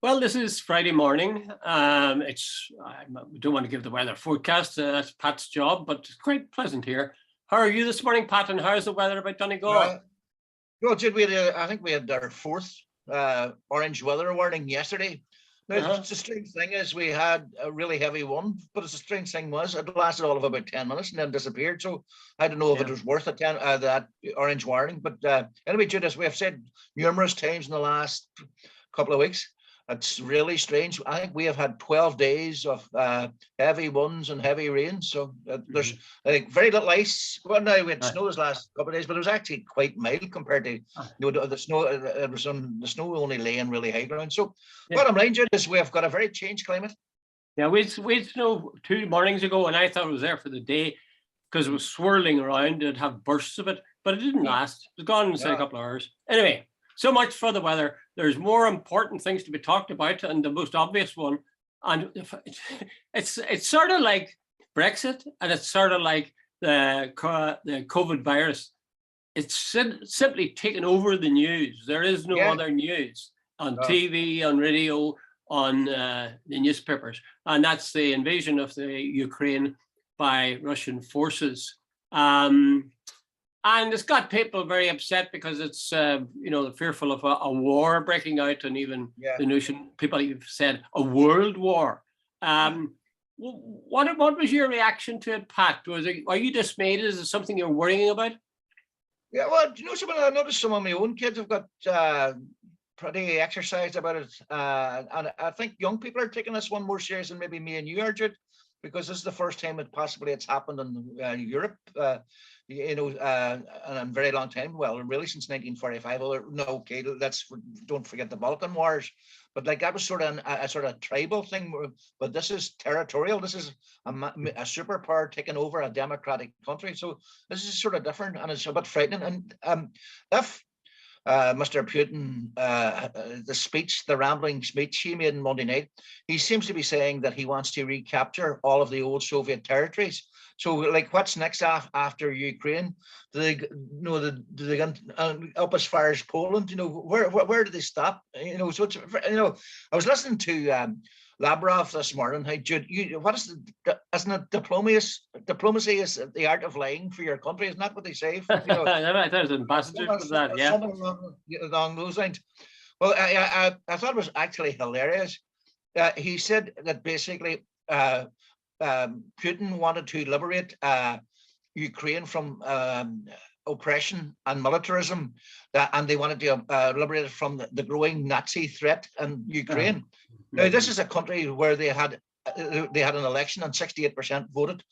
Well, this is Friday morning. I don't want to give the weather forecast. That's Pat's job, but it's quite pleasant here. How are you this morning, Pat? And how's the weather about Donegal? Well, Jude, I think we had our fourth orange weather warning yesterday. Now, Uh-huh. the strange thing is we had a really heavy one, but the strange thing was it lasted all of about 10 minutes and then disappeared. So I don't know if Yeah. it was worth that orange warning. But anyway, Jude, as we have said numerous times in the last couple of weeks, it's really strange. I think we have had 12 days of heavy winds and heavy rain. So there's like very little ice. Well, now we had Right. snow this last couple of days, but it was actually quite mild compared to the snow. It was on the snow only laying really high ground. So Yeah. bottom line, Jude, is we have got a very changed climate. Yeah, we had snow 2 mornings ago, and I thought it was there for the day because it was swirling around. It'd have bursts of it, but it didn't last. It was gone inside a couple of hours. Anyway, so much for the weather. There's more important things to be talked about, and the most obvious one, and it's sort of like Brexit, and it's sort of like the COVID virus. It's simply taken over the news. There is no other news on TV, on radio, on the newspapers, and that's the invasion of the Ukraine by Russian forces. And it's got people very upset because it's, fearful of a war breaking out, and even the notion, people have said a world war. What was your reaction to it, Pat? Are you dismayed? Is it something you're worrying about? Yeah, well, do you know something? I noticed some of my own kids have got pretty exercised about it. And I think young people are taking this one more serious than maybe me and you are, Jude, because this is the first time it's happened in Europe, in a very long time. Well, really since 1945. Don't forget the Balkan Wars, but like that was sort of a sort of tribal thing. But this is territorial. This is a superpower taking over a democratic country. So this is sort of different, and it's a bit frightening. And if Mr. Putin, the rambling speech he made on Monday night, he seems to be saying that he wants to recapture all of the old Soviet territories. So, like, what's next after Ukraine? Do they go up as far as Poland? Where do they stop? So it's, I was listening to Lavrov this morning. Hey, Jude, isn't it diplomacy is the art of lying for your country? Isn't that what they say? There's ambassadors for that, yeah. Something along those lines. Well, I thought it was actually hilarious. He said that basically Putin wanted to liberate Ukraine from oppression and militarism, and they wanted to liberate it from the growing Nazi threat in Ukraine. Now, this is a country where they had an election and 68% voted,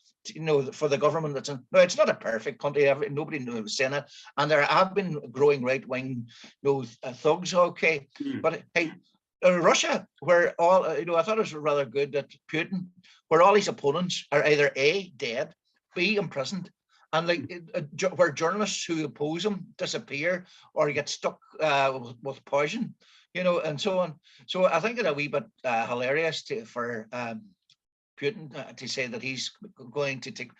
for the government that's in. No, it's not a perfect country. Nobody knows saying it, and there have been growing right-wing, thugs. Okay, but hey, Russia, where all I thought it was rather good that Putin, where all his opponents are either A, dead, B, imprisoned, and where journalists who oppose him disappear or get stuck with poison, and so on. So I think it's a wee bit hilarious for Putin to say that he's going to take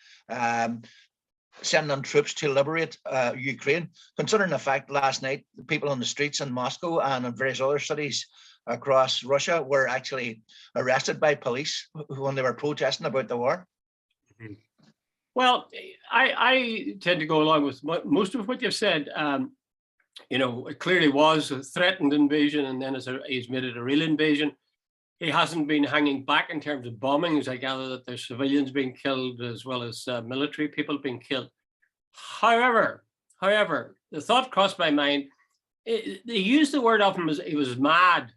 send on troops to liberate Ukraine, considering the fact last night the people on the streets in Moscow and in various other cities across Russia were actually arrested by police when they were protesting about the war. Well, I tend to go along with most of what you've said. It clearly was a threatened invasion, and then he's made it a real invasion. He hasn't been hanging back in terms of bombings. I gather that there's civilians being killed as well as military people being killed. However, the thought crossed my mind. They used the word of him as he was mad.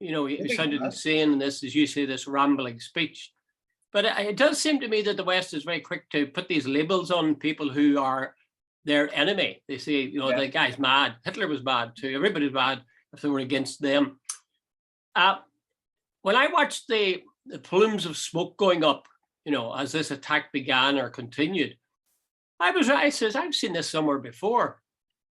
He sounded insane in this, as you say, this rambling speech. But it does seem to me that the West is very quick to put these labels on people who are their enemy. They say, the guy's mad. Hitler was mad too. Everybody's mad if they were against them. When I watched the plumes of smoke going up, as this attack began or continued, I says, I've seen this somewhere before.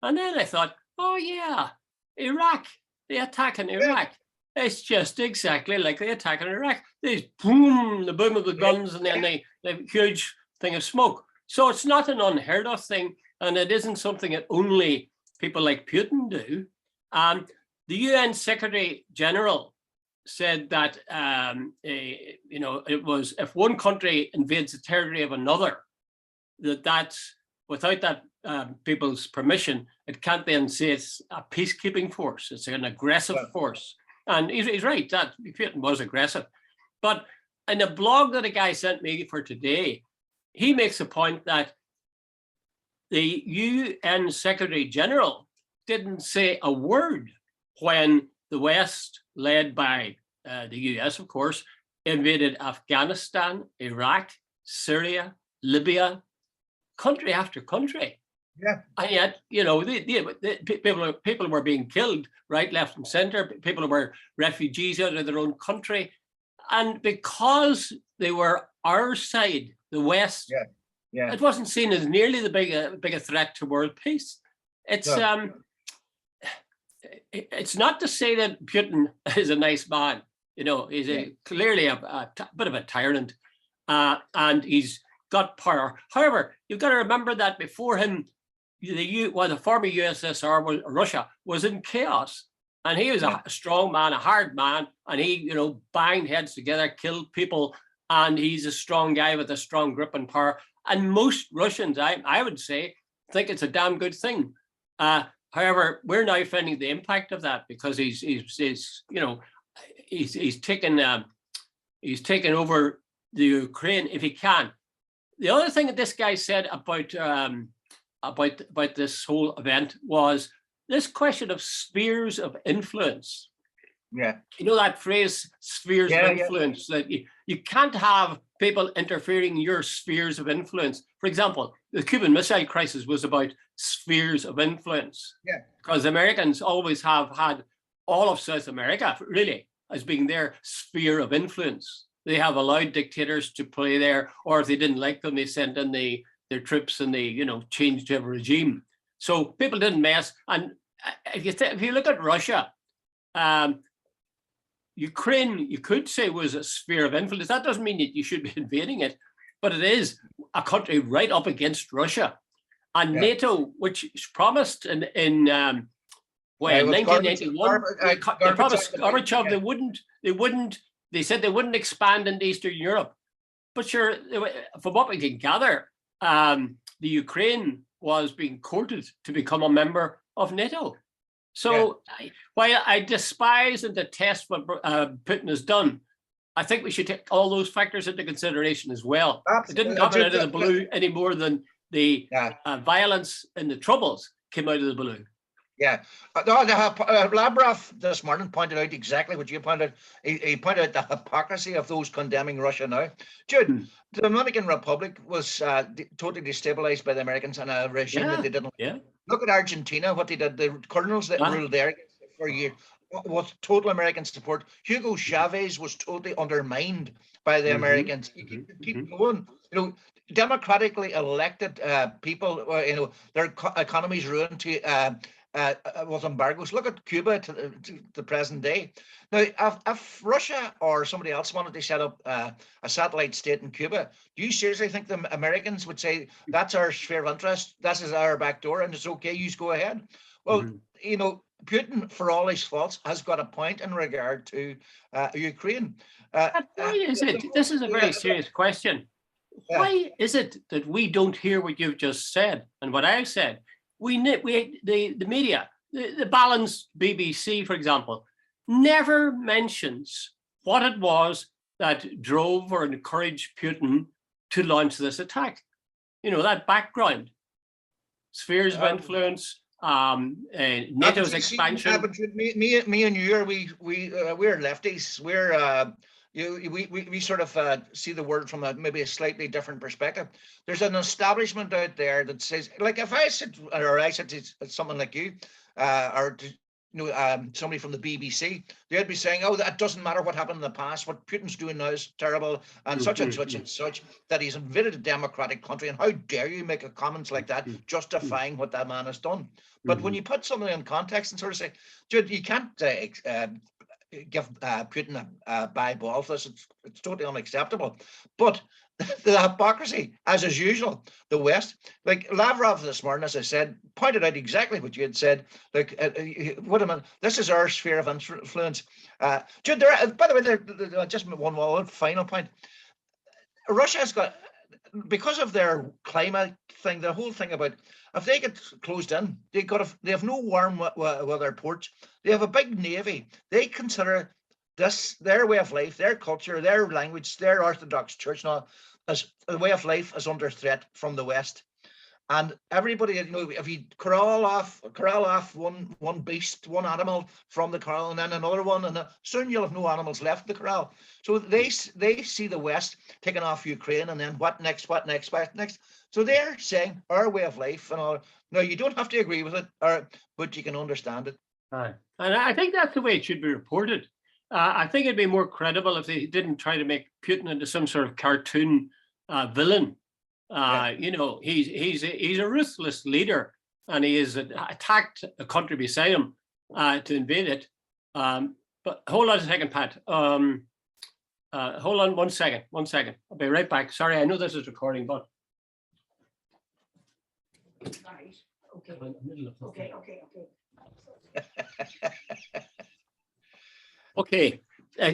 And then I thought, oh yeah, Iraq, the attack in Iraq. It's just exactly like the attack in Iraq. There's the boom of the guns, and then the huge thing of smoke. So it's not an unheard of thing, and it isn't something that only people like Putin do. The UN Secretary General said that it was if one country invades the territory of another, that's without that people's permission, it can't then say it's a peacekeeping force. It's an aggressive force. And he's right, that Putin was aggressive. But in a blog that a guy sent me for today, he makes a point that the UN Secretary General didn't say a word when the West, led by the US, of course, invaded Afghanistan, Iraq, Syria, Libya, country after country. Yeah. And yet, people were being killed right, left, and center. People were refugees out of their own country. And because they were our side, the West, it wasn't seen as nearly the big a threat to world peace. It's not to say that Putin is a nice man. He's clearly a bit of a tyrant, and he's got power. However, you've got to remember that before him, the former USSR, Russia, was in chaos. And he was a strong man, a hard man, and he, banged heads together, killed people, and he's a strong guy with a strong grip and power. And most Russians, I would say, think it's a damn good thing. However, we're now finding the impact of that because he's taken over the Ukraine if he can. The other thing that this guy said about this whole event was this question of spheres of influence. Yeah. That phrase, spheres of influence, that you can't have people interfering in your spheres of influence. For example, the Cuban Missile Crisis was about spheres of influence. Yeah. Because Americans always have had all of South America, really, as being their sphere of influence. They have allowed dictators to play there, or if they didn't like them, they sent in their troops and they, changed to a regime. So people didn't mess. And if you look at Russia, Ukraine, you could say, was a sphere of influence. That doesn't mean that you should be invading it, but it is a country right up against Russia. And NATO, which promised in 1991, they promised Gorbachev they said they wouldn't expand into Eastern Europe. But sure, from what we can gather, the Ukraine was being courted to become a member of NATO. So while I despise and detest what Putin has done, I think we should take all those factors into consideration as well. Absolutely. It didn't come out of the blue any more than the violence and the troubles came out of the blue. Yeah. Lavrov this morning pointed out exactly what you pointed out. He pointed out the hypocrisy of those condemning Russia now. Jude, the Dominican Republic was totally destabilized by the Americans and a regime that they didn't like. Look at Argentina, what they did. The colonels that ruled there for a year was total American support. Hugo Chavez was totally undermined by the Americans. You keep going. Democratically elected people, their economies ruined with embargoes. Look at Cuba to the present day. Now, if Russia or somebody else wanted to set up a satellite state in Cuba, do you seriously think the Americans would say, that's our sphere of interest, this is our back door, and it's okay, you go ahead? Well, Putin, for all his faults, has got a point in regard to Ukraine. Why is it? This is a very serious question. Why is it that we don't hear what you've just said and what I've said? The media, the balanced BBC, for example, never mentions what it was that drove or encouraged Putin to launch this attack. That background, spheres of influence, NATO's expansion. Me and you we're lefties. We sort of see the world from maybe a slightly different perspective. There's an establishment out there that says, like, if I said to someone like you, or to, somebody from the BBC, they'd be saying, "Oh, that doesn't matter what happened in the past. What Putin's doing now is terrible, and such and such and such. That he's invaded a democratic country, and how dare you make a comments like that, justifying what that man has done?" But when you put something in context and sort of say, "Dude, you can't give Putin a bye ball for this. It's totally unacceptable. But the hypocrisy, as is usual, the West, like Lavrov this morning, as I said, pointed out exactly what you had said. Like, wait a minute, this is our sphere of influence. Jude, by the way, just one final point. Russia's got, because of their climate thing, the whole thing about, if they get closed in, they have no warm weather ports. They have a big navy. They consider this, their way of life, their culture, their language, their Orthodox church, and all, as a way of life is under threat from the West. And everybody, if you corral off one beast, one animal from the corral, and then another one, and soon you'll have no animals left in the corral. So they see the West taking off Ukraine, and then what next? So they're saying our way of life and all. Now, you don't have to agree with it, but you can understand it. And I think that's the way it should be reported. I think it'd be more credible if they didn't try to make Putin into some sort of cartoon villain. He's a ruthless leader, and he has attacked a country beside him to invade it. But hold on a second, Pat. Hold on one second. I'll be right back. Sorry, I know this is recording, but. Right. Okay. Okay.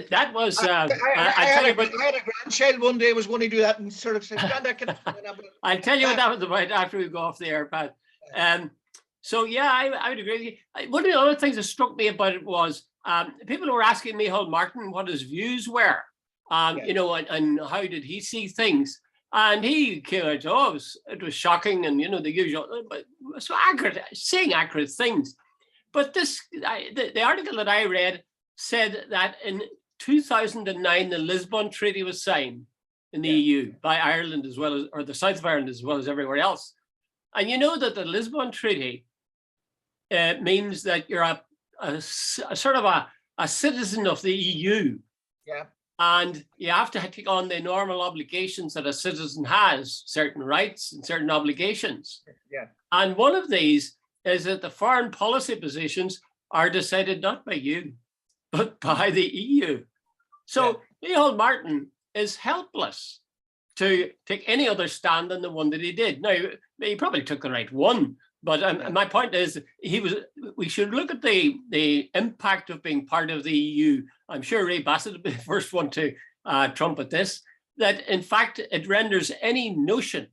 That was. I had a grandchild one day was going to do that and sort of said, I'll tell you what that was about after we go off the air, Pat. So yeah, I would agree with you. One of the other things that struck me about it was people were asking Micheál Martin what his views were, and how did he see things. And he came out, it was shocking, and the usual, but so accurate, saying accurate things. But the article that I read said that in 2009, the Lisbon Treaty was signed in the EU by Ireland as well as, or the south of Ireland as well as everywhere else. And you know that the Lisbon Treaty means that you're a sort of a citizen of the EU. Yeah. And you have to take on the normal obligations that a citizen has, certain rights and certain obligations. Yeah. And one of these is that the foreign policy positions are decided not by you, but by the EU. So Micheál Martin is helpless to take any other stand than the one that he did. Now, he probably took the right one, but my point is we should look at the impact of being part of the EU. I'm sure Ray Bassett will be the first one to trumpet this, that in fact, it renders any notion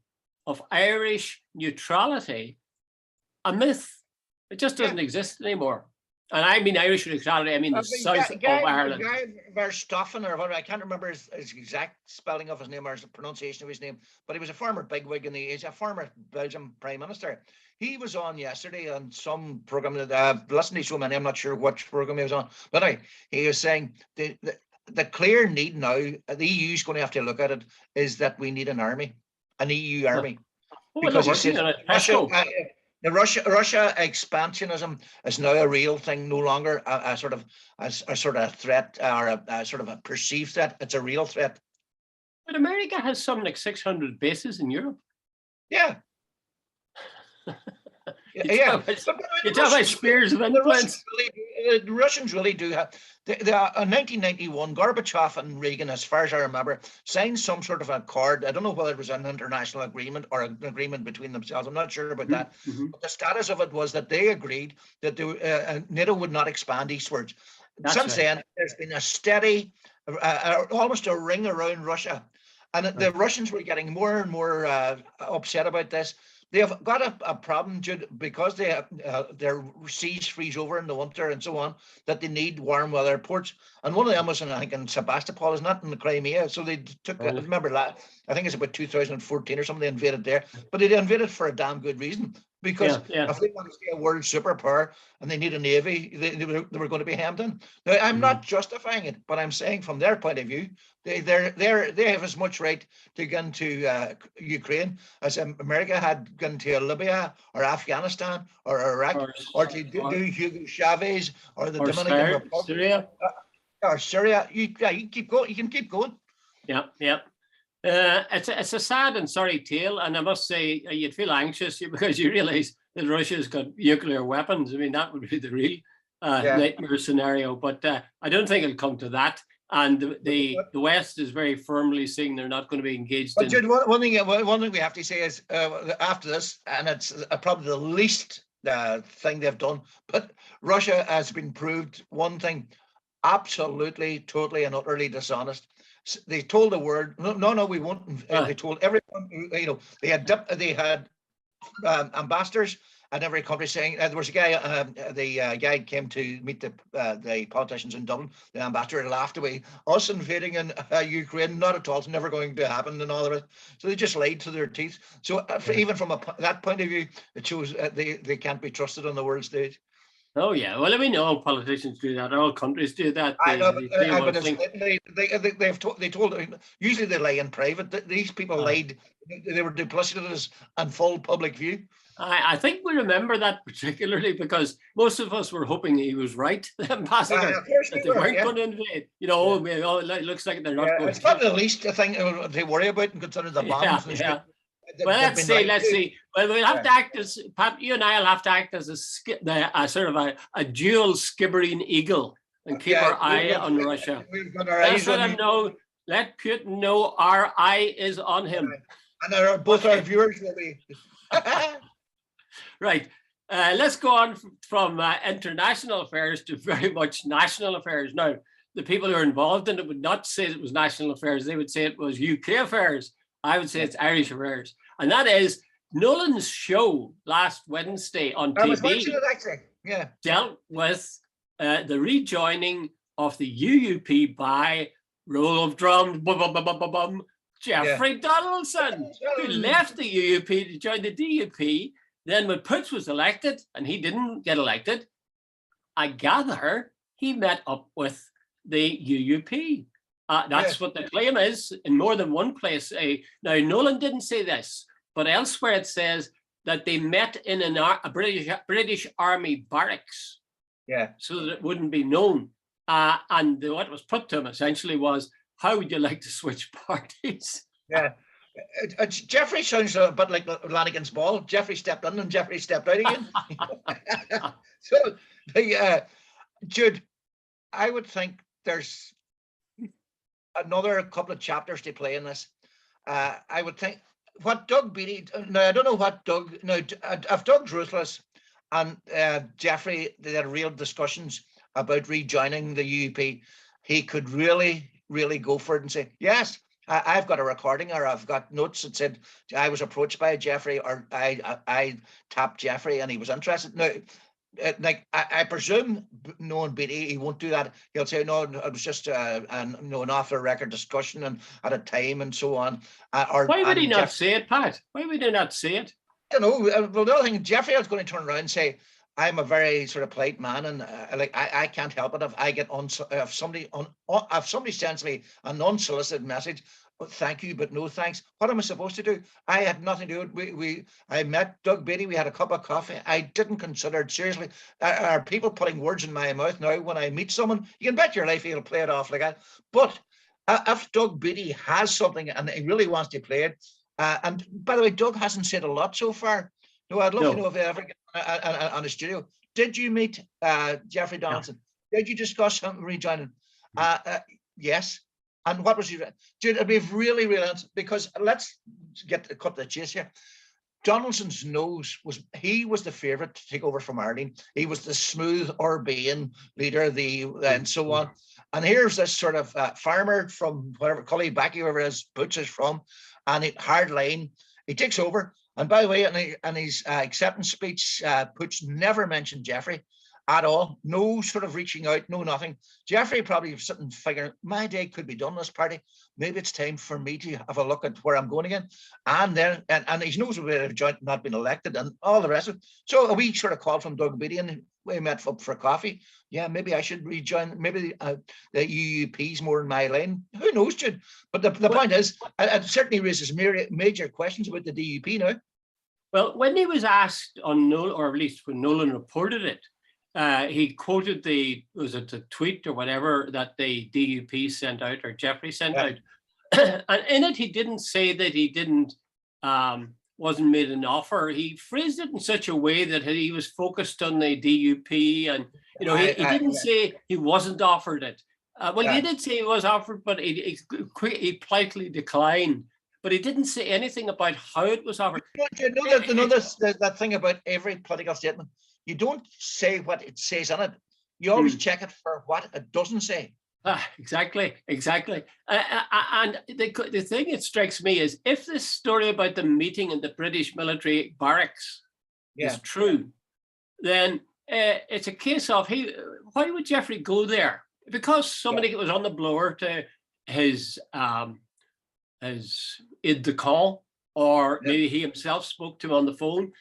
of Irish neutrality a myth. It just doesn't exist anymore. And I mean Irish neutrality, I mean the south of Ireland. Guy Verstappen, or whatever, I can't remember his exact spelling of his name or his pronunciation of his name, but he was a former bigwig in the age, a former Belgian Prime Minister. He was on yesterday on some program that I've listened to so many, I'm not sure which program he was on, but anyway, he was saying the clear need now, the EU is going to have to look at it, is that we need an army, an EU army. Because he said the Russia expansionism is now a real thing, no longer a sort of threat or a sort of a perceived threat. It's a real threat. But America has something like 600 bases in Europe. Yeah. You talk about spheres of influence. The Russians really do have. In 1991, Gorbachev and Reagan, as far as I remember, signed some sort of accord. I don't know whether it was an international agreement or an agreement between themselves. I'm not sure about that. But the status of it was that they agreed that NATO would not expand eastwards. Since then, there's been a steady, almost a ring around Russia. And the Russians were getting more and more upset about this. They have got a problem, Jude, because their seas freeze over in the winter and so on, that they need warm weather ports. And one of them was, I think, in Sebastopol, is not in the Crimea. So they took, remember that, I think it's about 2014 or something, they invaded there. But they invaded for a damn good reason. Because if they want to be a world superpower and they need a navy, they were going to be hemmed in. Now, I'm not justifying it, but I'm saying from their point of view, they have as much right to go into Ukraine as America had gone to Libya or Afghanistan or Iraq or to do Hugo Chavez or the Dominican Republic. Syria. Or Syria. You can keep going. You can keep going. Yeah. It's a sad and sorry tale, and I must say you'd feel anxious because you realise that Russia's got nuclear weapons. I mean, that would be the real nightmare scenario. But I don't think it'll come to that. And the West is very firmly saying they're not going to be engaged But in. Jude, one thing we have to say is after this, and it's probably the least thing they've done, but Russia has been proved one thing: absolutely, totally, and utterly dishonest. They told the world, no, we won't. They told everyone, they had ambassadors in every country saying there was a guy. The guy came to meet the politicians in Dublin. The ambassador laughed away. Us invading in Ukraine, not at all. It's never going to happen, and all of it. So they just lied to their teeth. So even from that point of view, it shows they can't be trusted on the world stage. Oh yeah, well, I mean, all politicians do that. All countries do that. I know, but they told. Usually they lie in private. These people lied. They were duplicitous and full public view. I think we remember that particularly because most of us were hoping he was right, the ambassador, that they weren't going to invade. It looks like they're not going. It's not the least thing to worry about and consider the bombs. Well, let's see. Well, we'll have to act as Pat. You and I will have to act as a sort of a dual skibbering eagle and keep our eye on Russia. Let's let him know. Let Putin know our eye is on him. And both our viewers will be. Right. Let's go on from international affairs to very much national affairs. Now, the people who are involved in it would not say it was national affairs. They would say it was UK affairs. I would say it's Irish affairs. And that is Nolan's show last Wednesday on TV. I was watching it actually. Yeah. Dealt with the rejoining of the UUP by roll of drums, Jeffrey Donaldson, who left the UUP to join the DUP. Then when Putz was elected, and he didn't get elected, I gather he met up with the UUP. That's what the claim is in more than one place. Now, Nolan didn't say this, but elsewhere it says that they met in a British Army barracks. Yeah. So that it wouldn't be known. And what was put to him essentially was, how would you like to switch parties? Yeah. Jeffrey sounds a bit like Lanigan's ball. Jeffrey stepped in and Jeffrey stepped out again. So, Jude, I would think there's another couple of chapters to play in this. I would think what Doug Beattie. Now I don't know what Doug. Now if Doug's ruthless, and Jeffrey, they had real discussions about rejoining the UUP, he could really go for it and say, yes, I've got a recording, or I've got notes that said I was approached by Jeffrey, or I tapped Jeffrey and he was interested. Now, like I presume, knowing Beattie, he won't do that. He'll say, no, it was just an off-the-record discussion and at a time and so on. Why would he not say it, Pat? Why would he not say it? I don't know. Well, the other thing, Jeffrey is going to turn around and say, I'm a very sort of polite man, and I can't help it if I get if somebody sends me an unsolicited message. Thank you, but no thanks. What am I supposed to do? I had nothing to do with it. I met Doug Beattie. We had a cup of coffee. I didn't consider it seriously. Are people putting words in my mouth now when I meet someone? You can bet your life he'll play it off like that. But if Doug Beattie has something and he really wants to play it, and by the way, Doug hasn't said a lot so far. No, I'd love to know if he ever get on a studio. Did you meet Jeffrey Donaldson? No. Did you discuss him rejoining? Yes. And what was he? Dude, it'd be really answer, because let's cut to the chase here. Donaldson's nose was the favourite to take over from Ireland. He was the smooth Urbane leader, and so on. And here's this sort of farmer from whatever Cullybacky, wherever his Boots is from, and hard line. He takes over. And by the way, in his acceptance speech, Poots never mentioned Jeffrey at all. No sort of reaching out, no nothing. Jeffrey probably was sitting figuring, my day could be done this party. Maybe it's time for me to have a look at where I'm going again. And then, and he knows about a joint not been elected and all the rest of it. So a wee sort of call from Doug Beattie, and we met up for coffee. Yeah, maybe I should rejoin. Maybe the UUP's more in my line. Who knows, Jude? But the point is, it certainly raises major questions about the DUP now. Well, when he was asked on Nolan, or at least when Nolan reported it, he quoted was it a tweet or whatever that the DUP sent out, or Jeffrey sent out. And in it, he didn't say that he didn't want wasn't made an offer. He phrased it in such a way that he was focused on the DUP, and he didn't say he wasn't offered it. Well, he did say he was offered, but he politely declined. But he didn't say anything about how it was offered. That thing about every political statement, you don't say what it says in it. You always check it for what it doesn't say. Exactly. And the thing that strikes me is, if this story about the meeting in the British military barracks is true, then it's a case of why would Jeffrey go there? Because somebody was on the blower to his aide-de-camp, or maybe he himself spoke to him on the phone.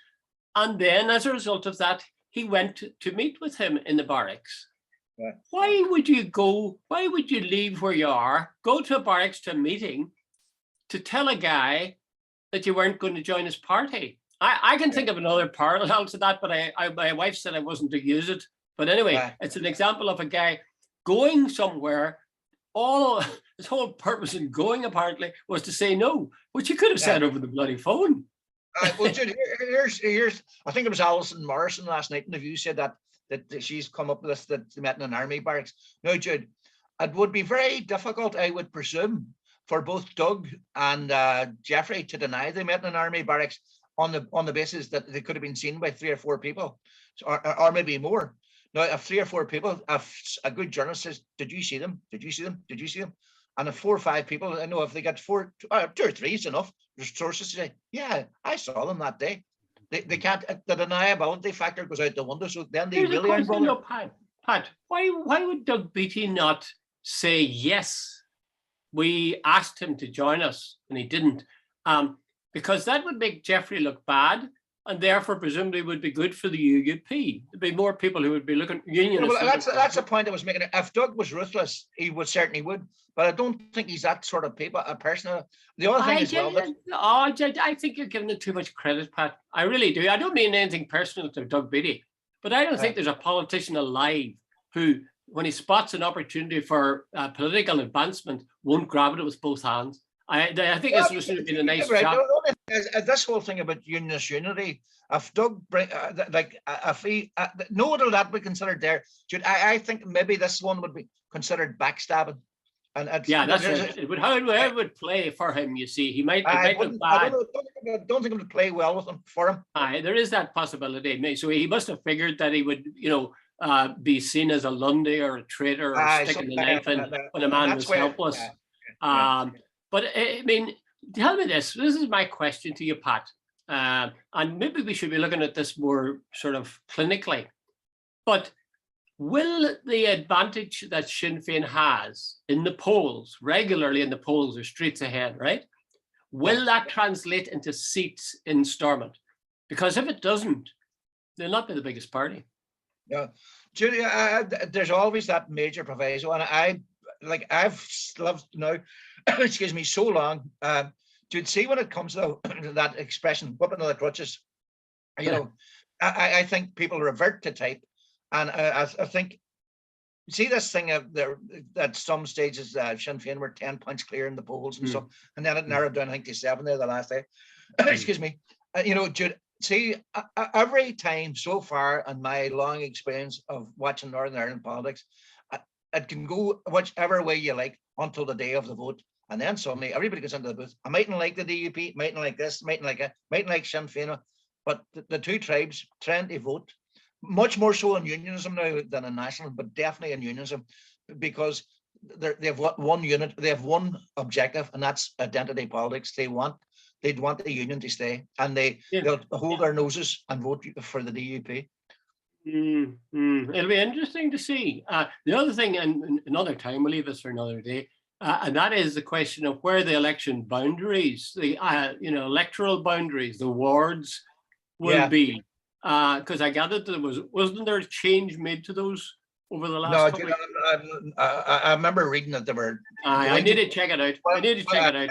And then as a result of that, he went to meet with him in the barracks. Yeah. Why would you go? Why would you leave where you are, go to a barracks to a meeting to tell a guy that you weren't going to join his party? I can think of another parallel to that, but my wife said I wasn't to use it. But anyway, it's an example of a guy going somewhere. His whole purpose in going apparently was to say no, which he could have said over the bloody phone. Well, Jude, here's I think it was Alison Morrison last night in the View said that she's come up with this, that they met in an army barracks. No, Jude, it would be very difficult, I would presume, for both Doug and Jeffrey to deny they met in an army barracks on the basis that they could have been seen by 3 or 4 people, or maybe more. Now, if 3 or 4 people, if a good journalist says, "Did you see them? Did you see them? Did you see them?" And if 4 or 5 people, I know if they get 2 or 3 is enough. There's sources to say, "Yeah, I saw them that day." They can't. The deniability factor goes out the window. So then they really aren't bothered. Pat, why would Doug Beattie not say yes? We asked him to join us, and he didn't, because that would make Jeffrey look bad, and therefore presumably would be good for the UUP. There'd be more people who would be looking unionists. Well, that's the point I was making. If Doug was ruthless, he would certainly would. But I don't think he's that sort of people. A person. The other thing as well. I think you're giving it too much credit, Pat. I really do. I don't mean anything personal to Doug Beattie, but I don't think there's a politician alive who, when he spots an opportunity for political advancement, won't grab it with both hands. I think this would have been a nice chat. This whole thing about unionist unity, if Doug if he no one will that be considered there. I think maybe this one would be considered backstabbing. And that's it. How it would play for him, you see, he might look bad. I don't think it would play well with him for him. There is that possibility. So he must have figured that he would, be seen as a Lundy or a traitor or sticking the knife in when a man was helpless. But I mean, tell me this. This is my question to you, Pat. And maybe we should be looking at this more sort of clinically. But will the advantage that Sinn Féin has in the polls, regularly in the polls or streets ahead, right? Will that translate into seats in Stormont? Because if it doesn't, they'll not be the biggest party. Yeah, Julia, there's always that major proviso, and I've lived now, excuse me, so long. You'd see when it comes to that expression, whipping of the crutches. I think people revert to type. And I think, see this thing at some stages, Sinn Féin were 10 points clear in the polls and stuff, and then it narrowed down, I think, to 7 there the last day. Excuse me. Jude, see, every time so far in my long experience of watching Northern Ireland politics, it can go whichever way you like until the day of the vote. And then suddenly everybody goes into the booth. I mightn't like the DUP, mightn't like this, mightn't like Sinn Féin, but the 2 tribes trying to vote, much more so in unionism now than in national, but definitely in unionism, because they have one unit, they have one objective, and that's identity politics. They'd want the union to stay, and they'll hold their noses and vote for the DUP. It'll be interesting to see. The other thing, and another time, we'll leave this for another day, and that is the question of where the election boundaries, the electoral boundaries, the wards will be. Because I gathered that wasn't there a change made to those over the last couple I remember reading that there were. I need to check it out. Exactly.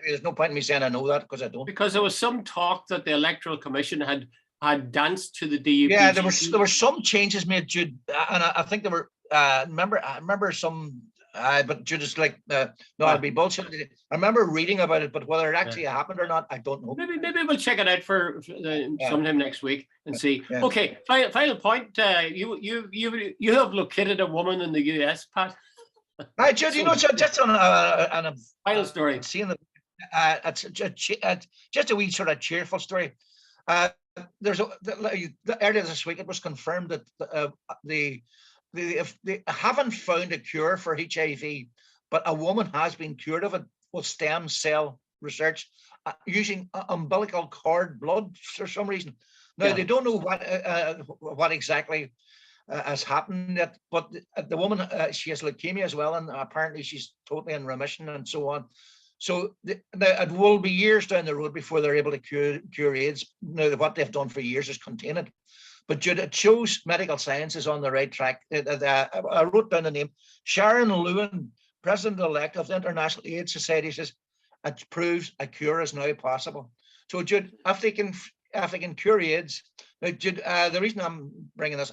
There's no point in me saying I know that, because I don't. Because there was some talk that the Electoral Commission had danced to the DUP. Yeah, there were some changes made, Jude, and I think there were. I remember some But just like no, it'd be bullshit. I remember reading about it, but whether it actually happened or not, I don't know. Maybe we'll check it out for sometime next week and see. Yeah. Okay, final point. You have located a woman in the US, Pat. Right, Jude, you know, so just on a Final story. Seeing the it's just a wee sort of cheerful story. There's earlier this week it was confirmed that if they haven't found a cure for HIV, but a woman has been cured of it with stem cell research using umbilical cord blood for some reason. Now they don't know what exactly has happened yet, but the woman she has leukemia as well, and apparently she's totally in remission and so on. So it will be years down the road before they're able to cure AIDS. Now, what they've done for years is contain it. But it shows medical science is on the right track. I wrote down the name. Sharon Lewin, President-elect of the International AIDS Society, says it proves a cure is now possible. So, Jude, if they can cure AIDS, now, Jude, the reason I'm bringing this,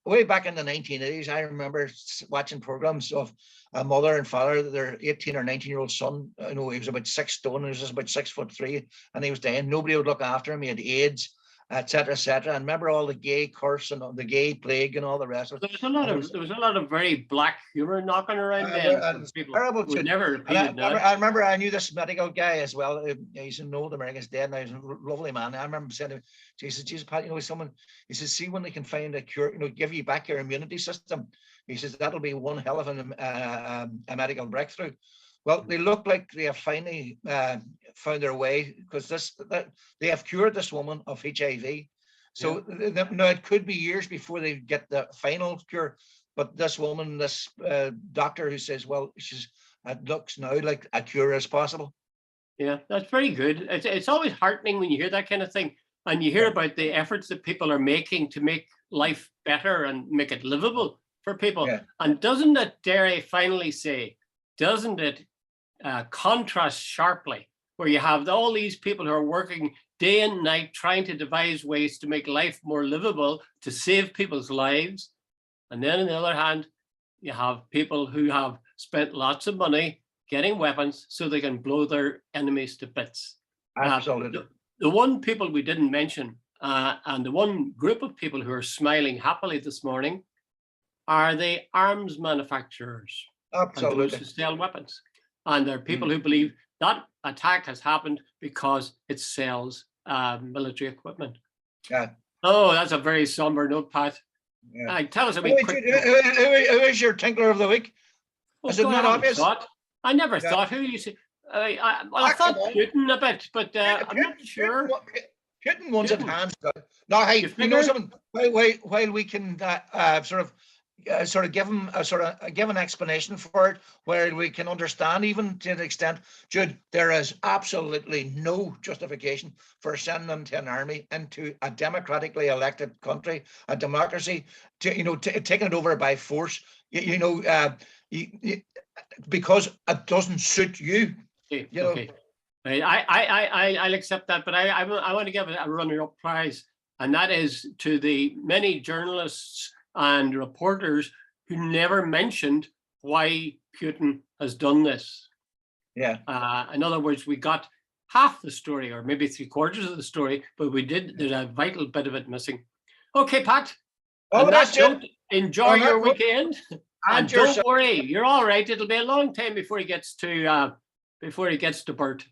way back in the 1980s, I remember watching programs of a mother and father, their 18 or 19-year-old son. You know, he was about 6 stone, he was just about 6'3", and he was dying. Nobody would look after him. He had AIDS, etc., etc. And remember all the gay curse and the gay plague and all the rest of it. There was a lot of very black humor knocking around then. People would never repeat it. I remember I knew this medical guy as well. He's an old American's dead now. He's a lovely man. I remember saying to him, he says, "Jesus, Pat, you know, someone," he says, "see when they can find a cure, you know, give you back your immunity system." He says that'll be one hell of a medical breakthrough. Well, they look like they have finally found their way, because they have cured this woman of HIV. So now it could be years before they get the final cure. But this woman, this doctor who says, well, it looks now like a cure is possible. Yeah, that's very good. It's always heartening when you hear that kind of thing, and you hear about the efforts that people are making to make life better and make it livable for people. Yeah. And doesn't it, dare I finally say, doesn't it contrast sharply, where you have all these people who are working day and night trying to devise ways to make life more livable, to save people's lives. And then on the other hand, you have people who have spent lots of money getting weapons so they can blow their enemies to bits. Absolutely. The one people we didn't mention, and the one group of people who are smiling happily this morning, are the arms manufacturers. Absolutely. And those who sell weapons. And there are people who believe that attack has happened because it sells military equipment. Yeah. Oh, that's a very somber note, Pat. Yeah. Tell us a who is your tinkler of the week? Oh, is it not obvious? I never thought who you say. I thought Putin a bit, but I'm not sure. Putin wants it hands down. Now, hey, you know something? While we can sort of give him give an explanation for it, where we can understand, even to an extent, Jude, there is absolutely no justification for sending them to an army into a democratically elected country, a democracy, taking it over by force. Because it doesn't suit you. Okay. I'll accept that, but I want to give a runner-up prize, and that is to the many journalists and reporters who never mentioned why Putin has done this. Yeah. In other words, we got half the story, or maybe 3/4 of the story, but there's a vital bit of it missing. Okay, Pat. Oh, that's it. Enjoy your weekend. And don't worry, you're all right. It'll be a long time before he gets to Bert.